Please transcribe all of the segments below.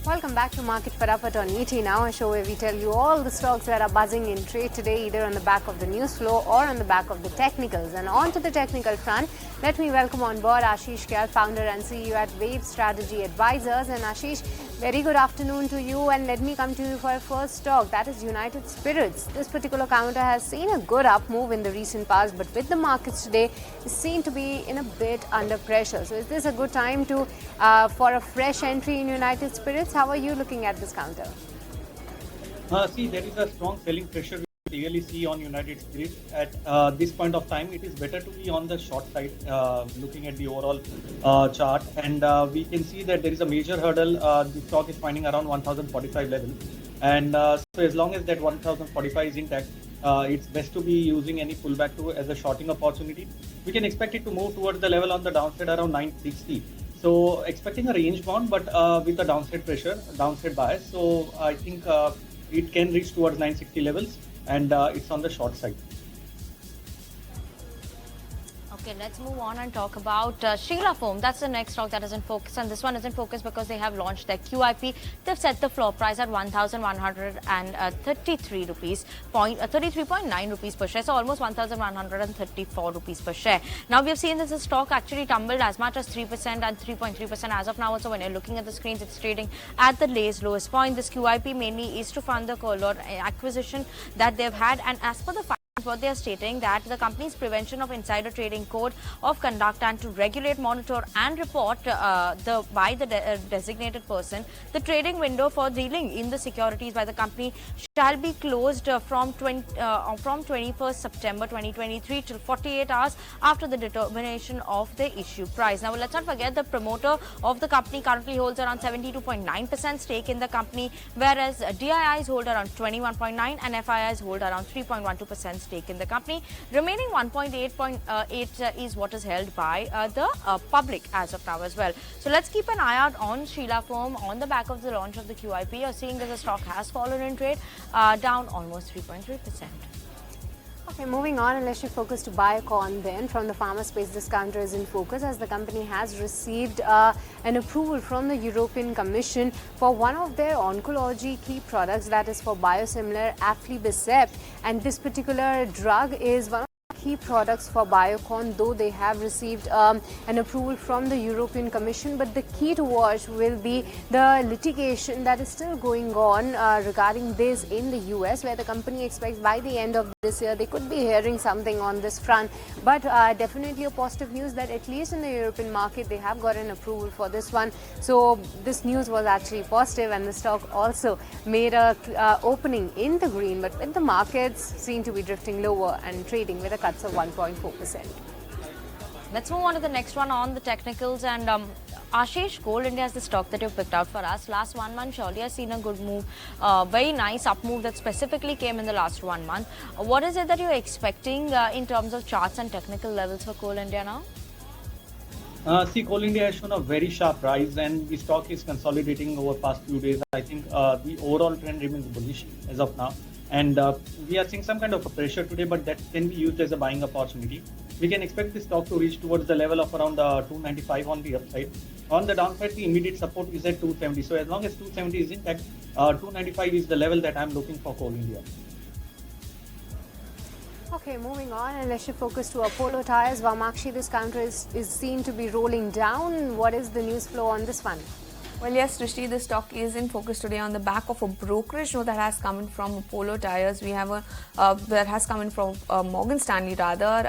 Welcome back to Market Fatafat on ET Now, a show where we tell you all the stocks that are buzzing in trade today, either on the back of the news flow or on the back of the technicals. And on to the technical front, let me welcome on board Ashish Kyal, founder and CEO at Wave Strategy Advisors. And Ashish, very good afternoon to you. And let me come to you for a first stock, that is United Spirits. This particular counter has seen a good up move in the recent past, but with the markets today, is seen to be in a bit under pressure. So is this a good time to for a fresh entry in United Spirits? How are you looking at this counter? See, there is a strong selling pressure we really see on United Spirits. At this point of time, it is better to be on the short side, looking at the overall chart. And we can see that there is a major hurdle. The stock is finding around 1045 level. And so as long as that 1045 is intact, it's best to be using any pullback to as a shorting opportunity. We can expect it to move towards the level on the downside around 960. So expecting a range bound, but with a downside pressure, downside bias. So I think it can reach towards 960 levels, and it's on the short side. Okay, let's move on and talk about Sheila Foam. That's the next stock that is in focus, and this one is in focus because they have launched their QIP. They've set the floor price at 1,133 rupees, 33.9 rupees per share, so almost 1,134 rupees per share. Now we have seen that the stock actually tumbled as much as 3% and 3.3% as of now. Also, when you're looking at the screens, it's trading at the day's lowest point. This QIP mainly is to fund the Kolor acquisition that they've had, and as per the what they are stating, that the company's prevention of insider trading code of conduct and to regulate, monitor and report by the designated person, the trading window for dealing in the securities by the company shall be closed from 21st September 2023 till 48 hours after the determination of the issue price. Now let's not forget, the promoter of the company currently holds around 72.9% stake in the company, whereas DIIs hold around 21.9% and FIIs hold around 3.12% stake in the company. Remaining 1.8 is what is held by the public as of now as well. So let's keep an eye out on Sheila Foam on the back of the launch of the QIP. You're seeing that the stock has fallen in trade, down almost 3.3%. Okay, moving on, and let's shift focus to Biocon then. From the pharma space, this counter is in focus as the company has received an approval from the European Commission for one of their oncology key products, that is for biosimilar aflibercept, and this particular drug is one of key products for Biocon, though they have received an approval from the European Commission. But the key to watch will be the litigation that is still going on regarding this in the US, where the company expects by the end of this year they could be hearing something on this front. But definitely a positive news that at least in the European market they have got an approval for this one. So this news was actually positive, and the stock also made a opening in the green, but with the markets seem to be drifting lower and trading with a cuts of 1.4%. Let's move on to the next one on the technicals, and Ashish, Gold India is the stock that you've picked out for us. Last 1 month surely has seen a good move, very nice up move that specifically came in the last 1 month. What is it that you're expecting in terms of charts and technical levels for Coal India now? See, Coal India has shown a very sharp rise, and the stock is consolidating over past few days. I think the overall trend remains bullish as of now. And we are seeing some kind of a pressure today, but that can be used as a buying opportunity. We can expect this stock to reach towards the level of around 295 on the upside. On the downside, the immediate support is at 270. So as long as 270 is intact, 295 is the level that I'm looking for Coal India. Okay, moving on, and let's shift focus to Apollo Tyres. Vamakshi, this counter is seen to be rolling down. What is the news flow on this one? Well, yes, Srishti, the stock is in focus today on the back of a brokerage note that has come in from Apollo Tyres. We have a that has come in from Morgan Stanley rather.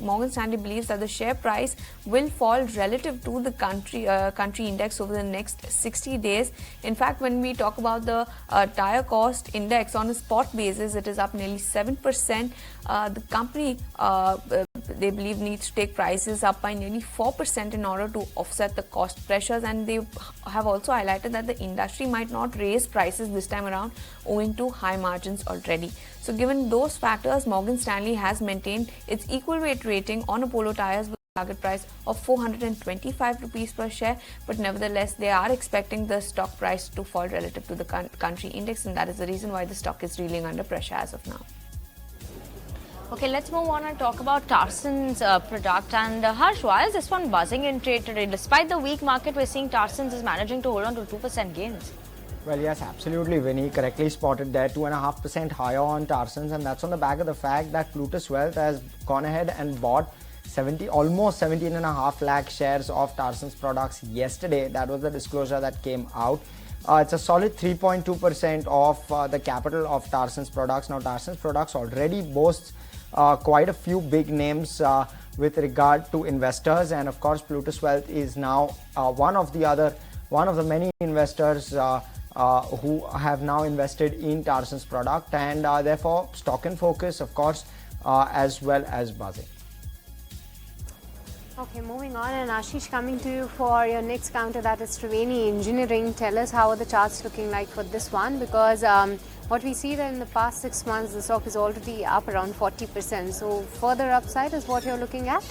Morgan Stanley believes that the share price will fall relative to the country index over the next 60 days. In fact, when we talk about the tire cost index on a spot basis, it is up nearly 7%. The company they believe needs to take prices up by nearly 4% in order to offset the cost pressures, and they have also highlighted that the industry might not raise prices this time around owing to high margins already. So given those factors, Morgan Stanley has maintained its equal weight rating on Apollo Tyres with a target price of 425 rupees per share, but nevertheless they are expecting the stock price to fall relative to the country index, and that is the reason why the stock is reeling under pressure as of now. Okay, let's move on and talk about Tarson's product. And Harsh, why is this one buzzing in trade today? Despite the weak market, we're seeing Tarson's is managing to hold on to 2% gains. Well, yes, absolutely, Vinny. Correctly spotted there. 2.5% higher on Tarson's, and that's on the back of the fact that Plutus Wealth has gone ahead and bought almost 17.5 lakh shares of Tarson's products yesterday. That was the disclosure that came out. It's a solid 3.2% of the capital of Tarson's products. Now, Tarson's products already boasts quite a few big names with regard to investors, and of course, Plutus Wealth is now one of the many investors who have now invested in Tarson's product, and therefore stock in focus, of course, as well as buzzing. Okay, moving on, and Ashish, coming to you for your next counter, that is Triveni Engineering. Tell us how are the charts looking like for this one, because what we see that in the past 6 months the stock is already up around 40%. So further upside is what you're looking at?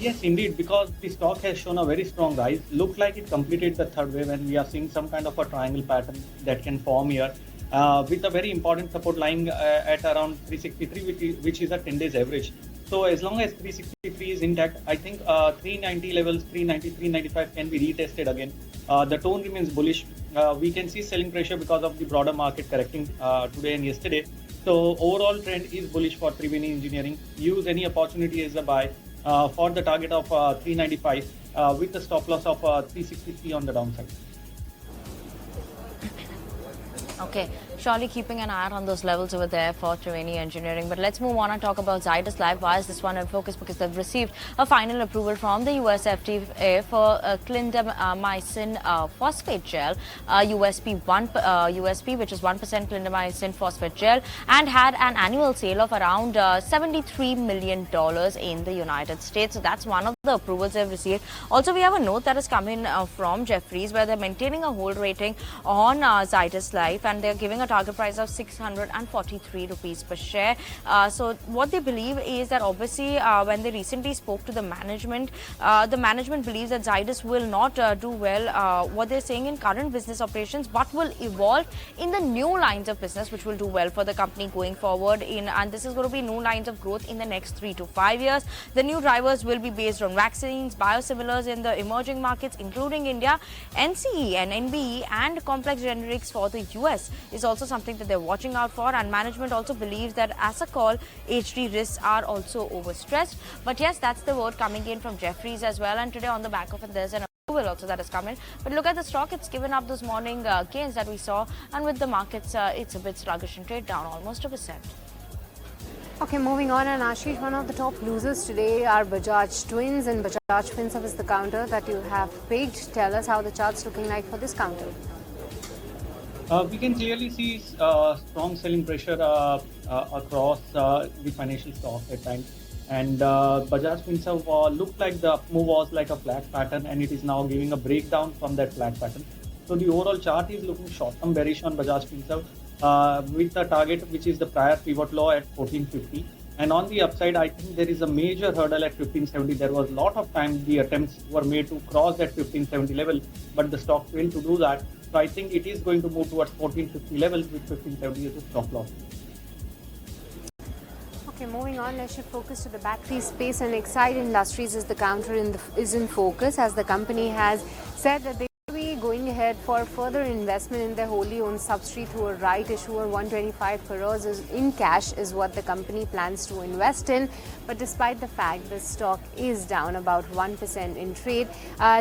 Yes, indeed, because the stock has shown a very strong rise. Looks like it completed the third wave, and we are seeing some kind of a triangle pattern that can form here with a very important support lying at around 363, which is a 10 days average. So as long as 363 is intact, I think 390 levels, 390, 395 can be retested again. The tone remains bullish. We can see selling pressure because of the broader market correcting today and yesterday. So overall trend is bullish for Triveni Engineering. Use any opportunity as a buy for the target of 395 with a stop loss of 363 on the downside. Okay, surely keeping an eye out on those levels over there for Triveni Engineering. But let's move on and talk about Zydus Life. Why is this one in focus? Because they've received a final approval from the US FDA for clindamycin phosphate gel, USP, which is 1% clindamycin phosphate gel, and had an annual sale of around $73 million in the United States. So that's one of the approvals they've received. Also, we have a note that has come in from Jefferies, where they're maintaining a hold rating on Zydus Life, and they're giving a target price of 643 rupees per share. So what they believe is that obviously when they recently spoke to the management believes that Zydus will not do well, what they're saying, in current business operations, but will evolve in the new lines of business which will do well for the company going forward, and this is going to be new lines of growth in the next 3 to 5 years. The new drivers will be based on vaccines, biosimilars in the emerging markets including India, NCE and NBE, and complex generics for the US is also something that they're watching out for. And management also believes that as a call, HD risks are also overstressed. But yes, that's the word coming in from Jefferies as well, and today on the back of it there's an approval also that has come in. But look at the stock, it's given up those morning gains that we saw, and with the markets it's a bit sluggish and trade down almost 1%. Okay, moving on, and Ashish, one of the top losers today are Bajaj Twins, and Bajaj Finserv is the counter that you have picked. Tell us how the chart's looking like for this counter. We can clearly see strong selling pressure across the financial stocks at times. And Bajaj Finserv looked like the move was like a flat pattern, and it is now giving a breakdown from that flat pattern. So the overall chart is looking short-term bearish on Bajaj Finserv with the target, which is the prior pivot low at 1450. And on the upside, I think there is a major hurdle at 1570. There was a lot of time the attempts were made to cross that 1570 level, but the stock failed to do that. So I think it is going to move towards 1450 levels with 1570 as a stop loss. Okay, moving on, let's shift focus to the battery space, and Exide Industries is the counter is in focus, as the company has said that they will be going ahead for further investment in their wholly owned subsidiary through a right issue of 125 crores in cash is what the company plans to invest in. But despite the fact the stock is down about 1% in trade,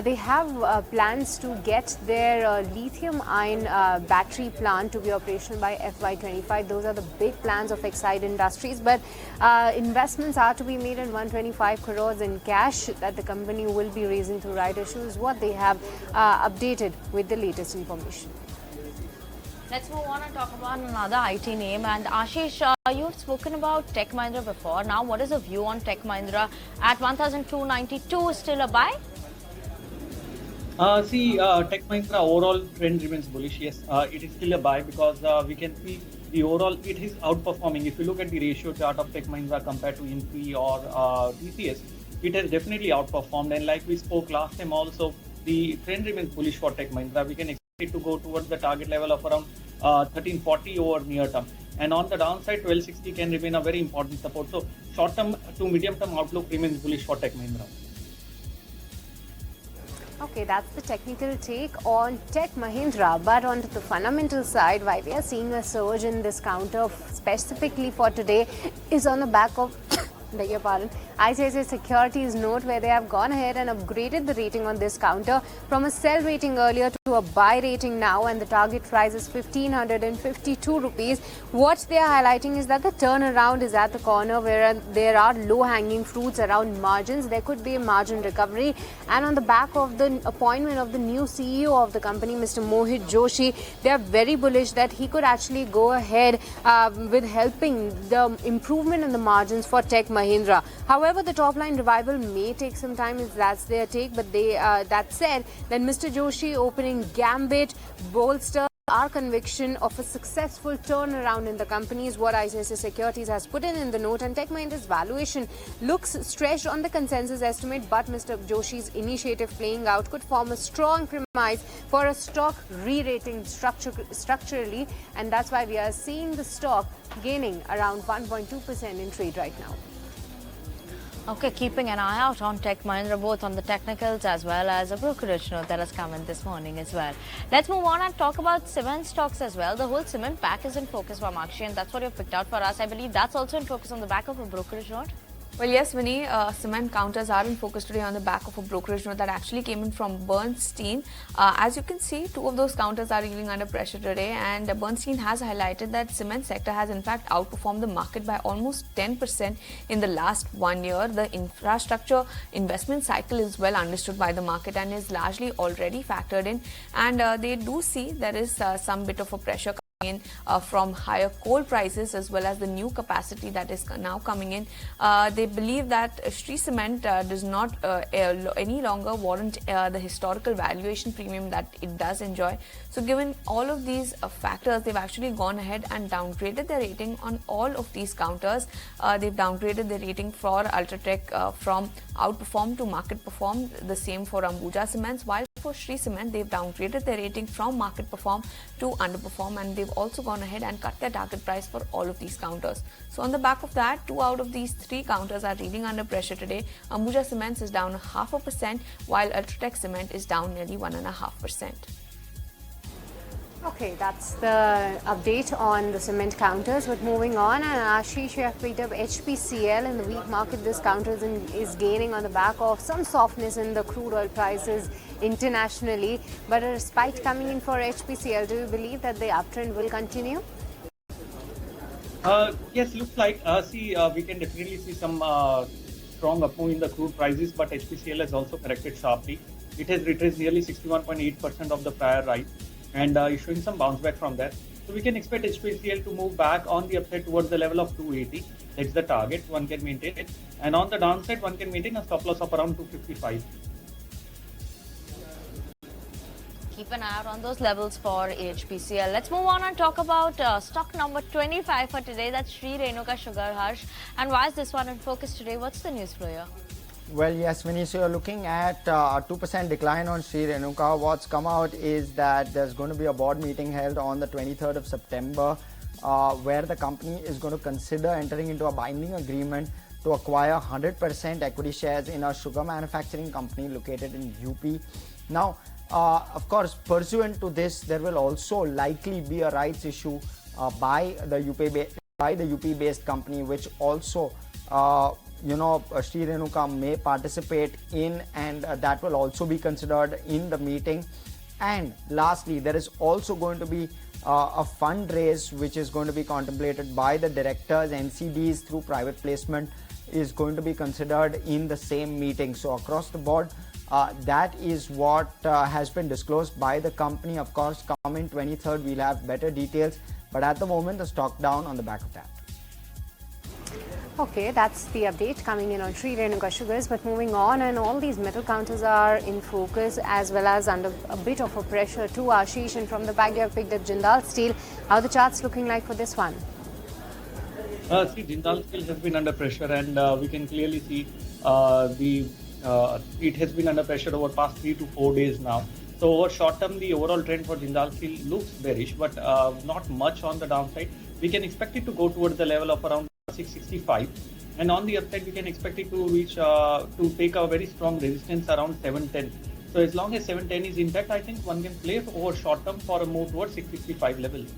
they have plans to get their lithium-ion battery plant to be operational by FY25. Those are the big plans of Exide Industries, but investments are to be made in 125 crores in cash that the company will be raising through right issue is what they have updated with the latest information. Let's move on and talk about another IT name. And Ashish, you've spoken about Tech Mahindra before. Now, what is the view on Tech Mahindra at 1,292? Still a buy? Tech Mahindra overall trend remains bullish. Yes, it is still a buy because we can see the overall it is outperforming. If you look at the ratio chart of Tech Mahindra compared to Infra or TCS, it has definitely outperformed. And like we spoke last time also, the trend remains bullish for Tech Mahindra. We can expect it to go towards the target level of around 1340 over near term. And on the downside, 1260 can remain a very important support. So short term to medium term outlook remains bullish for Tech Mahindra. Okay, that's the technical take on Tech Mahindra. But on the fundamental side, why we are seeing a surge in this counter specifically for today is on the back of beg your pardon, ICICI Securities note, where they have gone ahead and upgraded the rating on this counter from a sell rating earlier to a buy rating now, and the target price is 1552 rupees. What they are highlighting is that the turnaround is at the corner, where there are low-hanging fruits around margins. There could be a margin recovery, and on the back of the appointment of the new CEO of the company, Mr. Mohit Joshi, they are very bullish that he could actually go ahead with helping the improvement in the margins for Tech Mahindra. However, the top line revival may take some time, if that's their take. But they, that said, then Mr. Joshi opening gambit bolster our conviction of a successful turnaround in the company is what ICICI Securities has put in the note. And Tech Mahindra's valuation looks stretched on the consensus estimate, but Mr. Joshi's initiative playing out could form a strong premise for a stock re-rating structurally, and that's why we are seeing the stock gaining around 1.2% in trade right now. Okay, keeping an eye out on Tech Mahindra, both on the technicals as well as a brokerage note that has come in this morning as well. Let's move on and talk about cement stocks as well. The whole cement pack is in focus for Akshay, and that's what you've picked out for us. I believe that's also in focus on the back of a brokerage note. Well, yes, Vinny, cement counters are in focus today on the back of a brokerage note that actually came in from Bernstein. As you can see, two of those counters are reeling under pressure today, and Bernstein has highlighted that cement sector has in fact outperformed the market by almost 10% in the last 1 year. The infrastructure investment cycle is well understood by the market and is largely already factored in, and they do see there is some bit of a pressure in from higher coal prices as well as the new capacity that is now coming in. They believe that Shree Cement does not any longer warrant the historical valuation premium that it does enjoy. So given all of these factors, they've actually gone ahead and downgraded their rating on all of these counters. They've downgraded the rating for Ultratech from outperform to market perform, the same for Ambuja Cements, while for Shree Cement, they've downgraded their rating from market perform to underperform, and they've also gone ahead and cut their target price for all of these counters. So on the back of that, 2 out of these 3 counters are reeling under pressure today. Ambuja Cements is down 0.5%, while Ultratech Cement is down nearly 1.5%. Okay, that's the update on the cement counters. But moving on, and Ashish, you have picked up HPCL in the weak market. This counter is gaining on the back of some softness in the crude oil prices internationally. But a spike coming in for HPCL. Do you believe that the uptrend will continue? Yes, looks like. We can definitely see some strong up move in the crude prices, but HPCL has also corrected sharply. It has retraced nearly 61.8% of the prior rise, and issuing some bounce back from that. So we can expect HPCL to move back on the upside towards the level of 280. That's the target one can maintain it. And on the downside, one can maintain a stop loss of around 255. Keep an eye out on those levels for HPCL. Let's move on and talk about stock number 25 for today. That's Shree Renuka Sugars. And why is this one in focus today? What's the news for you? Well, yes, Vinny, so you're looking at a 2% decline on Shree Renuka. What's come out is that there's going to be a board meeting held on the 23rd of September where the company is going to consider entering into a binding agreement to acquire 100% equity shares in a sugar manufacturing company located in UP. Now, of course, pursuant to this, there will also likely be a rights issue by the UP-based company, which also Shree Renuka may participate in, and that will also be considered in the meeting. And lastly, there is also going to be a fundraise which is going to be contemplated by the directors. NCDs through private placement is going to be considered in the same meeting. So across the board, that is what has been disclosed by the company. Of course, coming 23rd, we'll have better details, but at the moment, the stock down on the back of that. Okay, that's the update coming in on Shree Renuka Sugars. But moving on, and all these metal counters are in focus as well as under a bit of a pressure too, Ashish. And from the back, you have picked up Jindal Steel. How are the charts looking like for this one? Jindal Steel has been under pressure, and we can clearly see it has been under pressure over past 3 to 4 days now. So over short term, the overall trend for Jindal Steel looks bearish, but not much on the downside. We can expect it to go towards the level of around 665, and on the upside we can expect it to reach to take a very strong resistance around 710. So as long as 710 is intact, I think one can play over short term for a move towards 665 levels.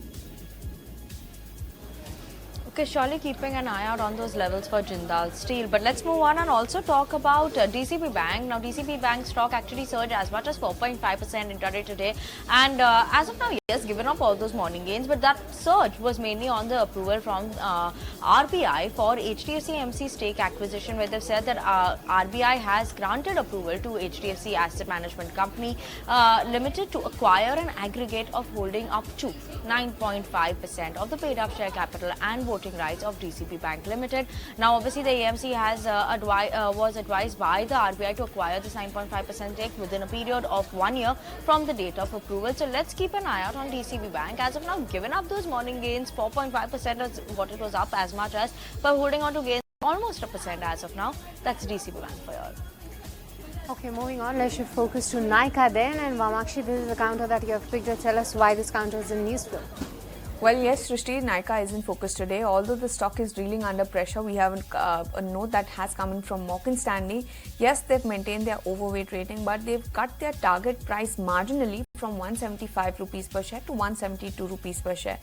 Okay, surely keeping an eye out on those levels for Jindal Steel. But let's move on and also talk about DCB Bank. Now, DCB Bank stock actually surged as much as 4.5% intraday today. And as of now, yes, given up all those morning gains, but that surge was mainly on the approval from RBI for HDFC MC stake acquisition, where they've said that RBI has granted approval to HDFC Asset Management Company Limited to acquire an aggregate of holding up to 9.5% of the paid-up share capital and voting rights of DCB Bank Limited. Now, obviously, the AMC has was advised by the RBI to acquire this 9.5% stake within a period of 1 year from the date of approval. So let's keep an eye out on DCB Bank. As of now, given up those morning gains, 4.5% is what it was up as much as, but holding on to gains almost a percent as of now. That's DCB Bank for you all. Okay, moving on, let's shift focus to Nykaa then. And Vamakshi, this is the counter that you have picked. Tell us why this counter is in news flow. Well, yes, Srishti, Nykaa is in focus today. Although the stock is reeling under pressure, we have a note that has come in from Morgan Stanley. Yes, they've maintained their overweight rating, but they've cut their target price marginally from 175 rupees per share to 172 rupees per share.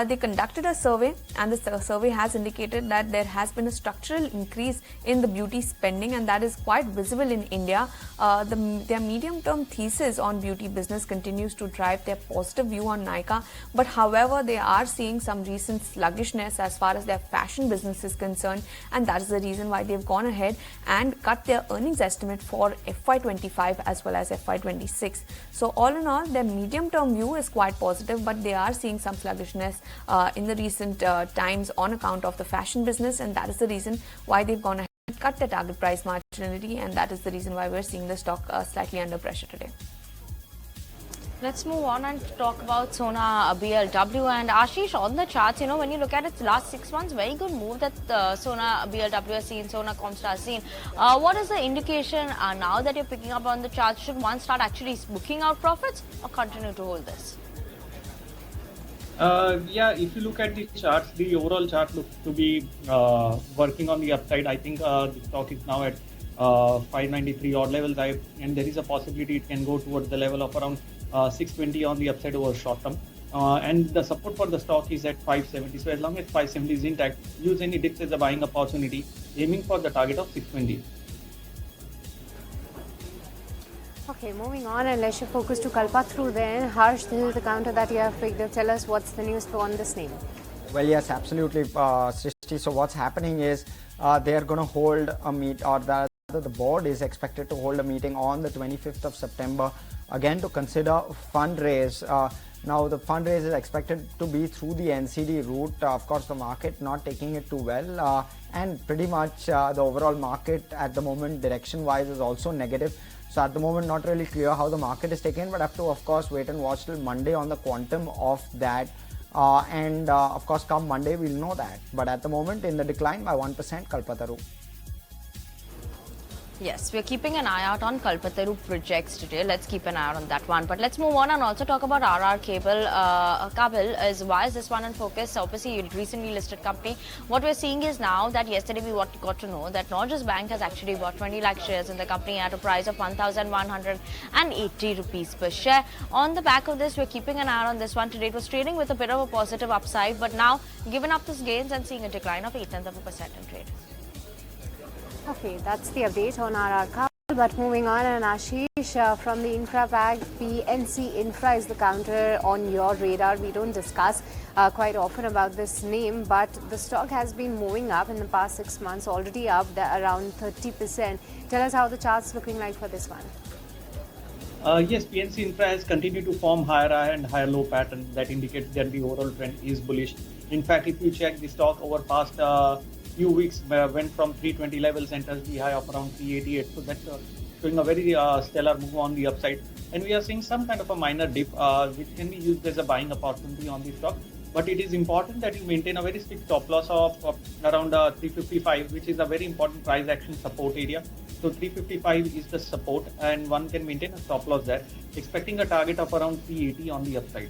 They conducted a survey, and the survey has indicated that there has been a structural increase in the beauty spending, and that is quite visible in India. Their medium-term thesis on beauty business continues to drive their positive view on Nykaa, but however, they are seeing some recent sluggishness as far as their fashion business is concerned, and that is the reason why they've gone ahead and cut their earnings estimate for FY25 as well as FY26. So all in all, their medium-term view is quite positive, but they are seeing some sluggishness in the recent times on account of the fashion business, and that is the reason why they've gone ahead and cut their target price marginally, and that is the reason why we're seeing the stock slightly under pressure today. Let's move on and talk about Sona BLW. And Ashish, on the charts, when you look at its last 6 months, very good move that Sona BLW has seen, Sona Comstar has seen. What is the indication now that you're picking up on the charts? Should one start actually booking out profits or continue to hold this? Yeah, if you look at the charts, the overall chart looks to be working on the upside. I think the stock is now at 593 odd levels, and there is a possibility it can go towards the level of around 620 on the upside over short term. And the support for the stock is at 570. So as long as 570 is intact, use any dips as a buying opportunity, aiming for the target of 620. Okay, moving on, and let's shift focus to Kalpataru then. Harsh, this is the counter that you have picked. Tell us what's the news on this name. Well, yes, absolutely, Srishti. So what's happening is they are going to hold a meet, or the board is expected to hold a meeting on the 25th of September, again to consider fundraise. Now the fundraise is expected to be through the NCD route. Of course, the market not taking it too well, and pretty much the overall market at the moment direction wise is also negative. So at the moment not really clear how the market is taken, but have to of course wait and watch till Monday on the quantum of that. And of course come Monday we'll know that. But at the moment in the decline by 1%, Kalpataru. Yes, we're keeping an eye out on Kalpataru Projects today. Let's keep an eye out on that one. But let's move on and also talk about Kabel. Kabel is why is this one in focus? Obviously, a recently listed company. What we're seeing is now that yesterday we got to know that Norges Bank has actually bought 20 lakh shares in the company at a price of 1,180 rupees per share. On the back of this, we're keeping an eye on this one today. It was trading with a bit of a positive upside, but now given up these gains and seeing a decline of 0.8% in trade. Okay, that's the update on Kabel. But moving on, and Ashish, from the Infra bag, PNC Infra is the counter on your radar. We don't discuss quite often about this name, but the stock has been moving up in the past 6 months, already up around 30%. Tell us how the chart's looking like for this one. Yes, PNC Infra has continued to form higher high and higher low pattern that indicates that the overall trend is bullish. In fact, if you check the stock over past few weeks went from 320 levels and touched the high of around 388. So that's showing a very stellar move on the upside. And we are seeing some kind of a minor dip which can be used as a buying opportunity on the stock. But it is important that you maintain a very strict stop loss of around 355, which is a very important price action support area. So 355 is the support and one can maintain a stop loss there, expecting a target of around 380 on the upside.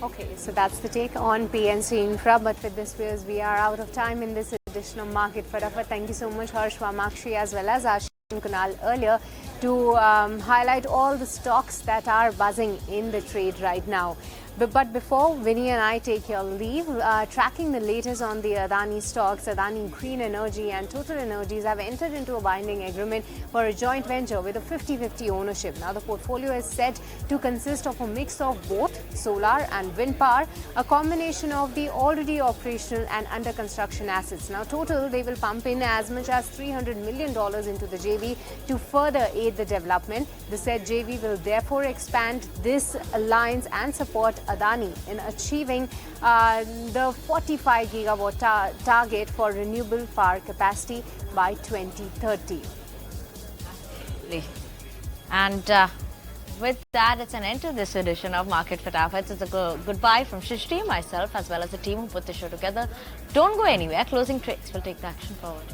Okay, so that's the take on PNC Infra. But with this, we are out of time in this edition of Market Fatafat. Thank you so much, Harsh, Vamakshi, as well as Ashish. Kunal earlier to highlight all the stocks that are buzzing in the trade right now. But before Vinny and I take your leave, tracking the latest on the Adani stocks, Adani Green Energy and Total Energies have entered into a binding agreement for a joint venture with a 50-50 ownership. Now the portfolio is set to consist of a mix of both solar and wind power, a combination of the already operational and under construction assets. Now total, they will pump in as much as $300 million into the JV to further aid the development. The said JV will therefore expand this alliance and support Adani in achieving the 45 gigawatt target for renewable power capacity by 2030. And with that, it's an end to this edition of Market Fatafat. It's a goodbye from Shree, myself, as well as the team who put the show together. Don't go anywhere. Closing trades will take the action forward.